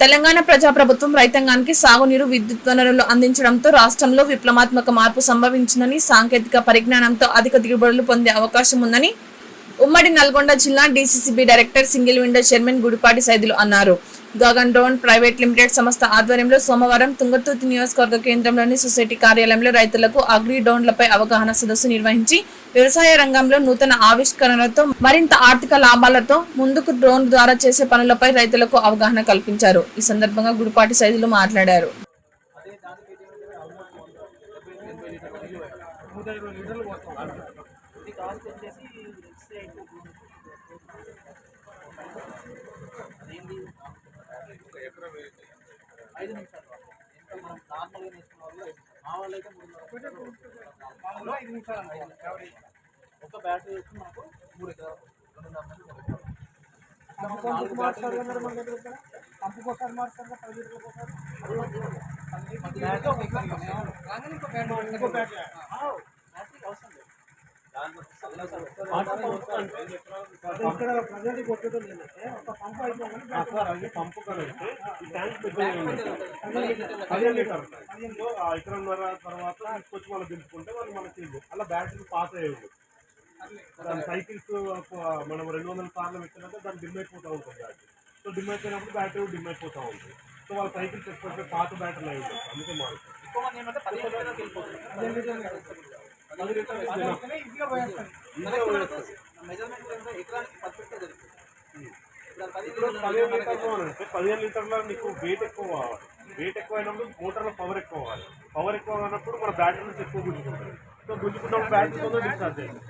తెలంగాణ ప్రజాప్రభుత్వం రైతాంగానికి సాగునీరు, విద్యుత్ వనరులు అందించడంతో రాష్ట్రంలో విప్లవాత్మక మార్పు సంభవించిందని, సాంకేతిక పరిజ్ఞానంతో అధిక దిగుబడులు పొందే అవకాశం ఉందని ఉమ్మడి నల్గొండ జిల్లా DCCB director, single window chairman Gudipati Saidulu అన్నారు. గగన్ డ్రోన్ ప్రైవేట్ లిమిటెడ్ సంస్థ ఆధ్వర్యంలో సోమవారం తుంగతుర్తి నియోజకవర్గ కేంద్రంలోని సొసైటీ కార్యాలయంలో రైతులకు అగ్రి డ్రోన్లపై అవగాహన సదస్సు నిర్వహించి వ్యవసాయ రంగంలో నూతన ఆవిష్కరణలతో మరింత ఆర్థిక లాభాలతో ముందుకు డ్రోన్ ద్వారా చేసే పనులపై రైతులకు అవగాహన కల్పించారు. ఈ సందర్భంగా గుడిపాటి సైదులు మాట్లాడారు. ఒక బ్యాటరీ వచ్చి మనకు 3 ఎకరాలు ఎకరంన్నర తర్వాత తీసుకొచ్చి మనం దింపుకుంటే వాళ్ళు మనకి అలా బ్యాటరీ పాస్ అయ్యేది. దాని సైకిల్స్ మనం 200 సార్లు పెట్టినాక దాన్ని డిమ్ అయిపోతూ ఉంటుంది బ్యాటరీ. సో డిమ్ అయిపోయినప్పుడు బ్యాటరీ డిమ్ అయిపోతూ ఉంటుంది. సో వాళ్ళ సైకిల్స్ ఎక్కువ పాత బ్యాటరీలు అయి ఉంటుంది, అందుకే మారుతుంది. ఇప్పుడు 15 లీటర్లు అంటే 15 లీటర్లో నీకు వెయిట్ ఎక్కువ కావాలి. వెయిట్ ఎక్కువ అయినప్పుడు మోటార్లో పవర్ ఎక్కువ కావాలి. పవర్ ఎక్కువ అయినప్పుడు మన బ్యాటరీ నుంచి ఎక్కువ గుంజుకుంటుంది. సో గుంజుకున్నప్పుడు బ్యాటరీ కొంచెం డిశ్చార్జ్ అయ్యింది.